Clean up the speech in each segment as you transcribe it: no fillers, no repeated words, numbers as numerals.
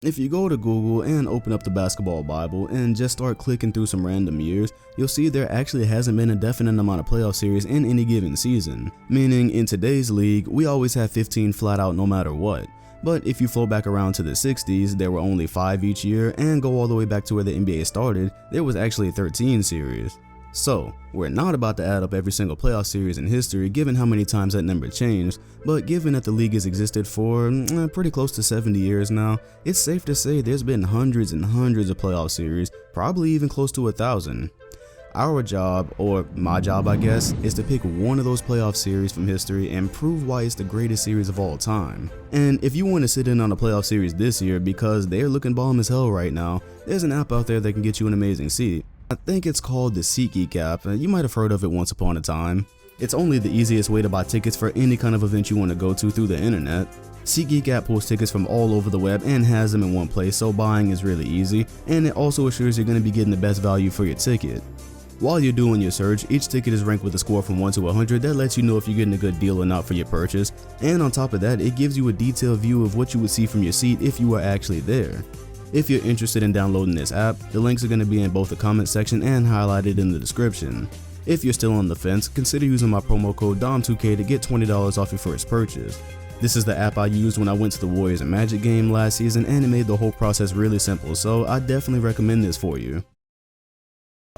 If you go to Google and open up the basketball Bible and just start clicking through some random years, you'll see there actually hasn't been a definite amount of playoff series in any given season. Meaning in today's league, we always have 15 flat out no matter what. But if you flow back around to the 60s, there were only 5 each year, and go all the way back to where the NBA started, there was actually 13 series. So, we're not about to add up every single playoff series in history given how many times that number changed, but given that the league has existed for pretty close to 70 years now, it's safe to say there's been hundreds and hundreds of playoff series, probably even close to 1,000. Our job, or my job I guess, is to pick one of those playoff series from history and prove why it's the greatest series of all time. And if you want to sit in on a playoff series this year because they're looking bomb as hell right now, there's an app out there that can get you an amazing seat. I think it's called the SeatGeek app, you might have heard of it once upon a time. It's only the easiest way to buy tickets for any kind of event you want to go to through the internet. SeatGeek app pulls tickets from all over the web and has them in one place, so buying is really easy, and it also assures you're going to be getting the best value for your ticket. While you're doing your search, each ticket is ranked with a score from 1 to 100 that lets you know if you're getting a good deal or not for your purchase, and on top of that, it gives you a detailed view of what you would see from your seat if you were actually there. If you're interested in downloading this app, the links are going to be in both the comment section and highlighted in the description. If you're still on the fence, consider using my promo code DOM2K to get $20 off your first purchase. This is the app I used when I went to the Warriors and Magic game last season, and it made the whole process really simple, so I definitely recommend this for you.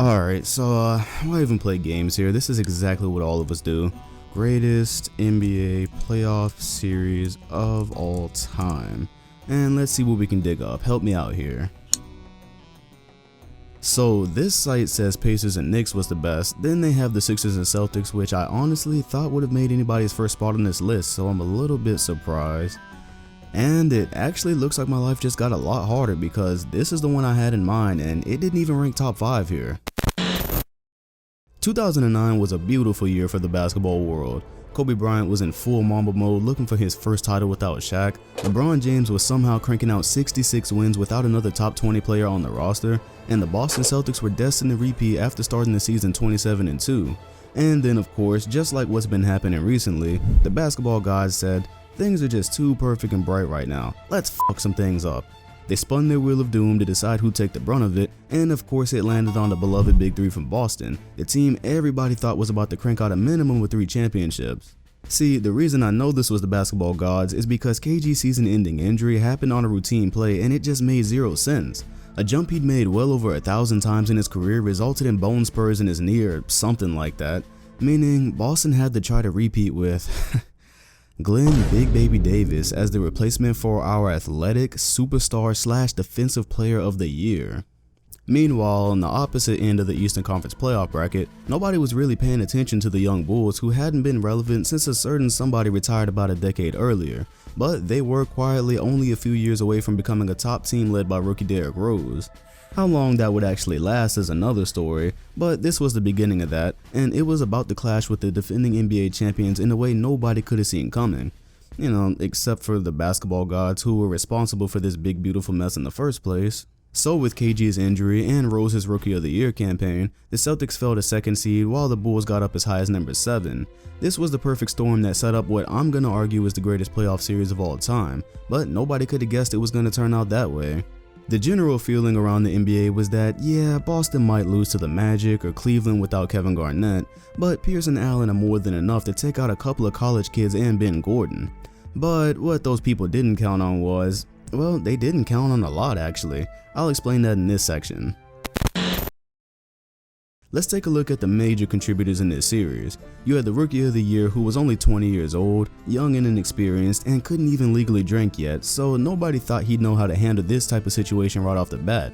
Alright, so why even play games here? This is exactly what all of us do. Greatest NBA playoff series of all time. And let's see what we can dig up. Help me out here. So this site says Pacers and Knicks was the best, then they have the Sixers and Celtics, which I honestly thought would have made anybody's first spot on this list, so I'm a little bit surprised. And it actually looks like my life just got a lot harder because this is the one I had in mind and it didn't even rank top 5 here. 2009 was a beautiful year for the basketball world. Kobe Bryant was in full Mamba mode looking for his first title without Shaq. LeBron James was somehow cranking out 66 wins without another top 20 player on the roster, and the Boston Celtics were destined to repeat after starting the season 27-2. And then of course, just like what's been happening recently, the basketball gods said, "Things are just too perfect and bright right now, let's fuck some things up." They spun their wheel of doom to decide who'd take the brunt of it, and of course it landed on the beloved Big Three from Boston, the team everybody thought was about to crank out a minimum of 3 championships. See, the reason I know this was the basketball gods is because KG's season-ending injury happened on a routine play and it just made 0 sense. A jump he'd made well over 1,000 times in his career resulted in bone spurs in his knee or something like that, meaning Boston had to try to repeat with Glenn Big Baby Davis as the replacement for our athletic superstar / defensive player of the year. Meanwhile, on the opposite end of the Eastern Conference playoff bracket, nobody was really paying attention to the young Bulls who hadn't been relevant since a certain somebody retired about a decade earlier, but they were quietly only a few years away from becoming a top team led by rookie Derrick Rose. How long that would actually last is another story, but this was the beginning of that, and it was about to clash with the defending NBA champions in a way nobody could have seen coming. You know, except for the basketball gods who were responsible for this big beautiful mess in the first place. So with KG's injury and Rose's Rookie of the Year campaign, the Celtics fell to 2nd seed while the Bulls got up as high as number 7. This was the perfect storm that set up what I'm gonna argue is the greatest playoff series of all time, but nobody could have guessed it was gonna turn out that way. The general feeling around the NBA was that, yeah, Boston might lose to the Magic or Cleveland without Kevin Garnett, but Pierce and Allen are more than enough to take out a couple of college kids and Ben Gordon. But what those people didn't count on was, well, they didn't count on a lot actually. I'll explain that in this section. Let's take a look at the major contributors in this series. You had the Rookie of the Year who was only 20 years old, young and inexperienced, and couldn't even legally drink yet, so nobody thought he'd know how to handle this type of situation right off the bat.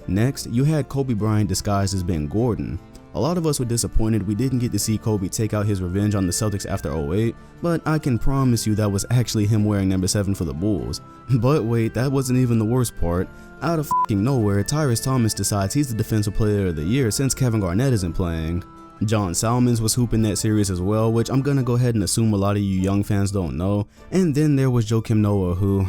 Next, you had Kobe Bryant disguised as Ben Gordon. A lot of us were disappointed we didn't get to see Kobe take out his revenge on the Celtics after 08, but I can promise you that was actually him wearing number 7 for the Bulls. But wait, that wasn't even the worst part. Out of f***ing nowhere, Tyrese Thomas decides he's the Defensive Player of the Year since Kevin Garnett isn't playing. John Salmons was hooping that series as well, which I'm gonna go ahead and assume a lot of you young fans don't know. And then there was Joakim Noah who...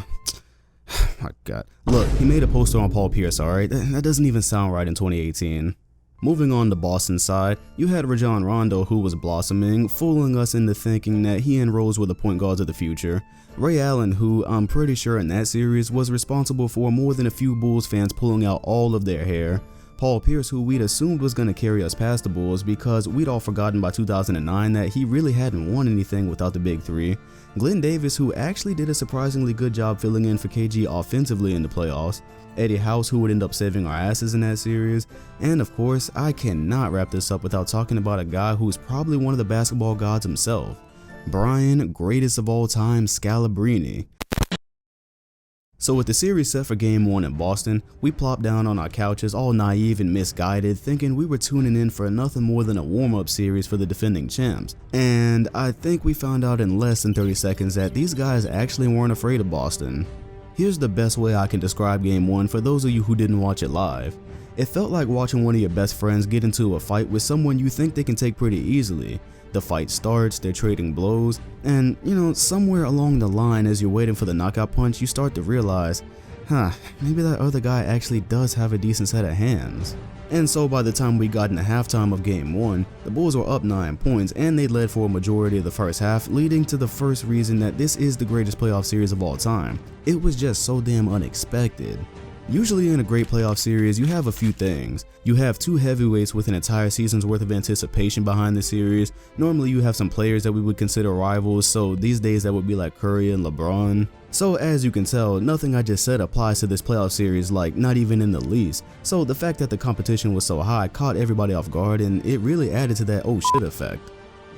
my god. Look, he made a poster on Paul Pierce, alright? That doesn't even sound right in 2018. Moving on to Boston's side, you had Rajon Rondo, who was blossoming, fooling us into thinking that he and Rose were the point guards of the future. Ray Allen, who I'm pretty sure in that series was responsible for more than a few Bulls fans pulling out all of their hair. Paul Pierce, who we'd assumed was going to carry us past the Bulls because we'd all forgotten by 2009 that he really hadn't won anything without the Big Three. Glenn Davis, who actually did a surprisingly good job filling in for KG offensively in the playoffs. Eddie House, who would end up saving our asses in that series. And of course, I cannot wrap this up without talking about a guy who's probably one of the basketball gods himself. Bryant, greatest of all time, Scalabrini. So with the series set for Game 1 in Boston, we plopped down on our couches all naive and misguided, thinking we were tuning in for nothing more than a warm-up series for the defending champs. And I think we found out in less than 30 seconds that these guys actually weren't afraid of Boston. Here's the best way I can describe Game 1 for those of you who didn't watch it live. It felt like watching one of your best friends get into a fight with someone you think they can take pretty easily. The fight starts, they're trading blows, and somewhere along the line as you're waiting for the knockout punch, you start to realize, maybe that other guy actually does have a decent set of hands. And so by the time we got into halftime of Game 1, the Bulls were up 9 points and they led for a majority of the first half, leading to the first reason that this is the greatest playoff series of all time. It was just so damn unexpected. Usually in a great playoff series, you have a few things. You have two heavyweights with an entire season's worth of anticipation behind the series. Normally you have some players that we would consider rivals, so these days that would be like Curry and LeBron. So as you can tell, nothing I just said applies to this playoff series, like not even in the least. So the fact that the competition was so high caught everybody off guard, and it really added to that oh shit effect.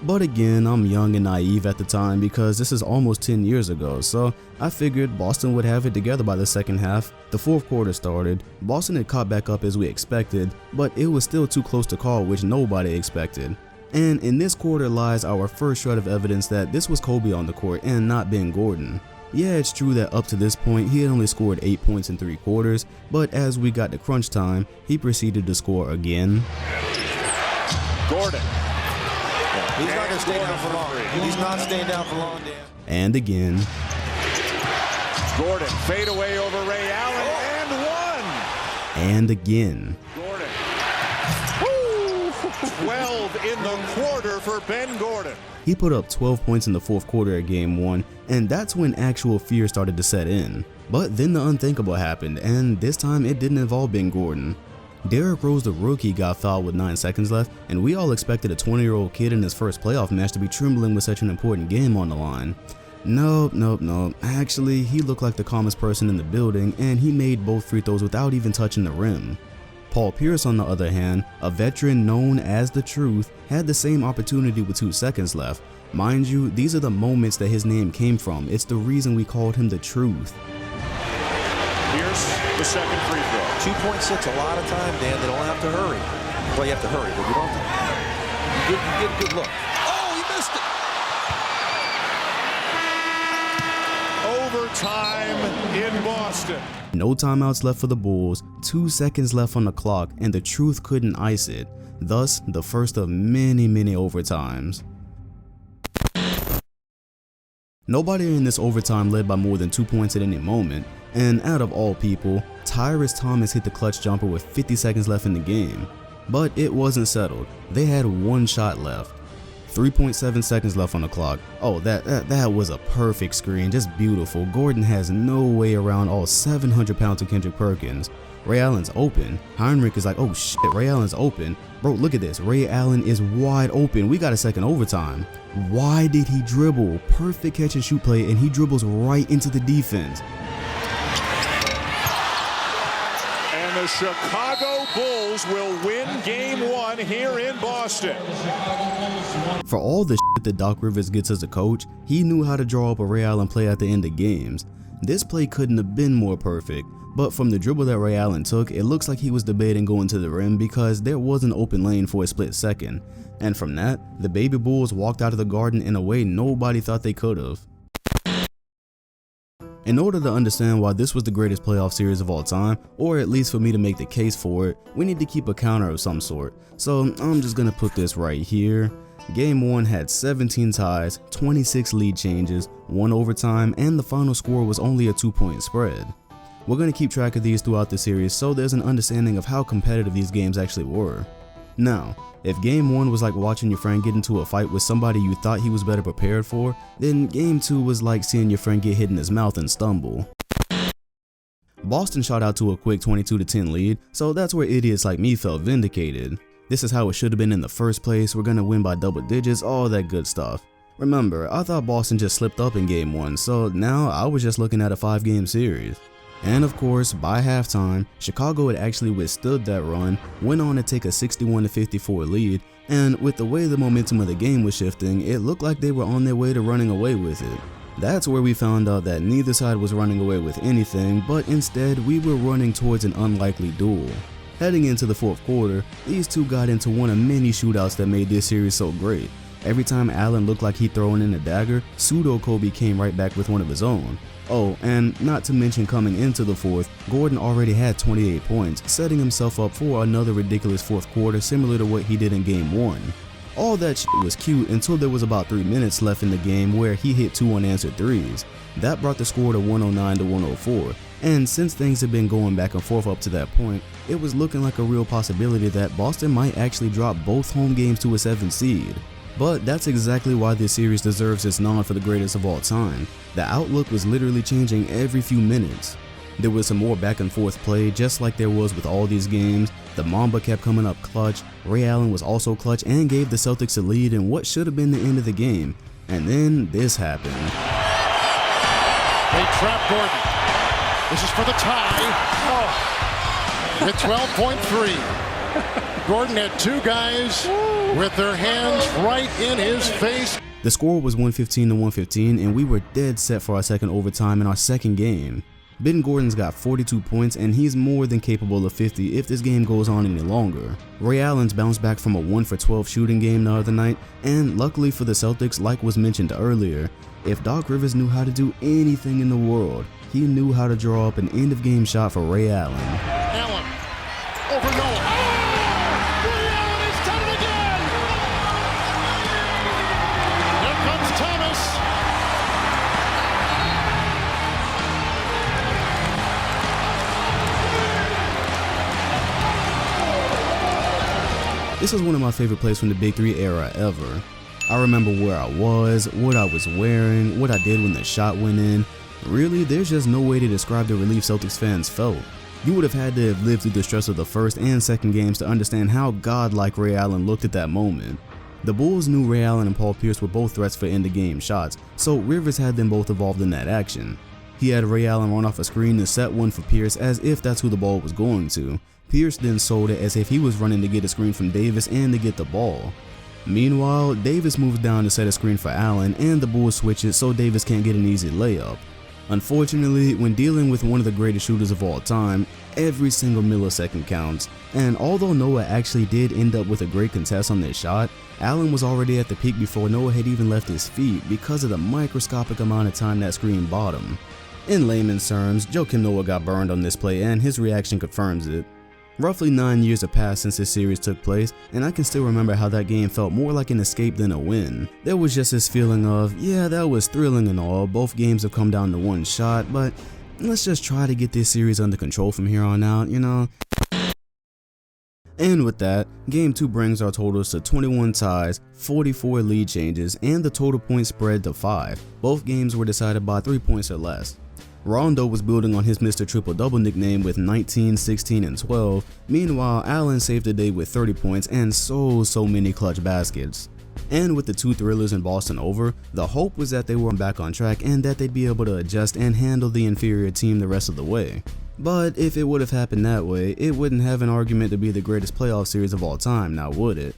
But again, I'm young and naive at the time because this is almost 10 years ago, so I figured Boston would have it together by the second half. The fourth quarter started, Boston had caught back up as we expected, but it was still too close to call, which nobody expected. And in this quarter lies our first shred of evidence that this was Kobe on the court and not Ben Gordon. Yeah, it's true that up to this point he had only scored 8 points in 3 quarters, but as we got to crunch time, he proceeded to score again. Gordon. He's not going to stay down for long. He's not staying down for long, Dan. And again. Gordon, fade away over Ray Allen, and one. And again. Gordon. Woo! 12 in the quarter for Ben Gordon. He put up 12 points in the fourth quarter of Game 1, and that's when actual fear started to set in. But then the unthinkable happened, and this time it didn't involve Ben Gordon. Derrick Rose, the rookie, got fouled with 9 seconds left, and we all expected a 20-year-old kid in his first playoff match to be trembling with such an important game on the line. Nope. Actually, he looked like the calmest person in the building, and he made both free throws without even touching the rim. Paul Pierce, on the other hand, a veteran known as the Truth, had the same opportunity with 2 seconds left. Mind you, these are the moments that his name came from. It's the reason we called him the Truth. Here's the second free throw. 2.6, a lot of time, Dan. They don't have to hurry. Well, you have to hurry, but you don't have to. You get a good look. Oh, he missed it. Overtime in Boston. No timeouts left for the Bulls, 2 seconds left on the clock, and the Truth couldn't ice it. Thus, the first of many overtimes. Nobody in this overtime led by more than 2 points at any moment, and out of all people, Tyrese Thomas hit the clutch jumper with 50 seconds left in the game. But it wasn't settled. They had 1 shot left. 3.7 seconds left on the clock. Oh, that was a perfect screen, just beautiful. Gordon has no way around all 700 pounds of Kendrick Perkins. Ray Allen's open. Heinrich is like, oh shit, Ray Allen's open. Bro, look at this. Ray Allen is wide open. We got a second overtime. Why did he dribble? Perfect catch and shoot play, and he dribbles right into the defense. And the Chicago Bulls will win Game 1 here in Boston. For all the shit that Doc Rivers gets as a coach, he knew how to draw up a Ray Allen play at the end of games. This play couldn't have been more perfect, but from the dribble that Ray Allen took, it looks like he was debating going to the rim because there was an open lane for a split second. And from that, the baby Bulls walked out of the Garden in a way nobody thought they could have. In order to understand why this was the greatest playoff series of all time, or at least for me to make the case for it, we need to keep a counter of some sort. So I'm just gonna put this right here. Game 1 had 17 ties, 26 lead changes, 1 overtime, and the final score was only a 2-point spread. We're going to keep track of these throughout the series so there's an understanding of how competitive these games actually were. Now, if Game 1 was like watching your friend get into a fight with somebody you thought he was better prepared for, then Game 2 was like seeing your friend get hit in his mouth and stumble. Boston shot out to a quick 22-10 lead, so that's where idiots like me felt vindicated. This is how it should have been in the first place, we're gonna win by double digits, all that good stuff. Remember, I thought Boston just slipped up in Game 1, so now I was just looking at a 5-game series. And of course, by halftime, Chicago had actually withstood that run, went on to take a 61-54 lead, and with the way the momentum of the game was shifting, it looked like they were on their way to running away with it. That's where we found out that neither side was running away with anything, but instead we were running towards an unlikely duel. Heading into the fourth quarter, these two got into one of many shootouts that made this series so great. Every time Allen looked like he'd thrown in a dagger, pseudo Kobe came right back with one of his own. Oh, and not to mention coming into the fourth, Gordon already had 28 points, setting himself up for another ridiculous fourth quarter similar to what he did in Game 1. All that shit was cute until there was about 3 minutes left in the game where he hit 2 unanswered threes. That brought the score to 109-104, and since things had been going back and forth up to that point, it was looking like a real possibility that Boston might actually drop both home games to a 7th seed. But that's exactly why this series deserves its nod for the greatest of all time. The outlook was literally changing every few minutes. There was some more back and forth play just like there was with all these games. The Mamba kept coming up clutch, Ray Allen was also clutch and gave the Celtics a lead in what should have been the end of the game. And then this happened. They trap Gordon. This is for the tie. Oh. With 12.3. Gordon had 2 guys with their hands right in his face. The score was 115-115 and we were dead set for our second overtime in our second game. Ben Gordon's got 42 points and he's more than capable of 50 if this game goes on any longer. Ray Allen's bounced back from a 1-for-12 shooting game the other night, and luckily for the Celtics, like was mentioned earlier, if Doc Rivers knew how to do anything in the world, he knew how to draw up an end of game shot for Ray Allen. Allen over Noah. Oh! Ray Allen has done it again! Here comes Thomas. This is one of my favorite plays from the Big 3 era ever. I remember where I was, what I was wearing, what I did when the shot went in. Really, there's just no way to describe the relief Celtics fans felt. You would have had to have lived through the stress of the first and second games to understand how godlike Ray Allen looked at that moment. The Bulls knew Ray Allen and Paul Pierce were both threats for end-of-game shots, so Rivers had them both involved in that action. He had Ray Allen run off a screen to set one for Pierce as if that's who the ball was going to. Pierce then sold it as if he was running to get a screen from Davis and to get the ball. Meanwhile, Davis moves down to set a screen for Allen and the Bulls switch it so Davis can't get an easy layup. Unfortunately, when dealing with one of the greatest shooters of all time, every single millisecond counts, and although Noah actually did end up with a great contest on this shot, Allen was already at the peak before Noah had even left his feet because of the microscopic amount of time that screen bought him. In layman's terms, Joakim Noah got burned on this play and his reaction confirms it. Roughly 9 years have passed since this series took place, and I can still remember how that game felt more like an escape than a win. There was just this feeling of, yeah, that was thrilling and all, both games have come down to one shot, but let's just try to get this series under control from here on out, you know? And with that, Game 2 brings our totals to 21 ties, 44 lead changes, and the total point spread to 5. Both games were decided by 3 points or less. Rondo was building on his Mr. Triple-Double nickname with 19, 16, and 12. Meanwhile, Allen saved the day with 30 points and so many clutch baskets. And with the 2 thrillers in Boston over, the hope was that they were back on track and that they'd be able to adjust and handle the inferior team the rest of the way. But if it would have happened that way, it wouldn't have an argument to be the greatest playoff series of all time, now would it?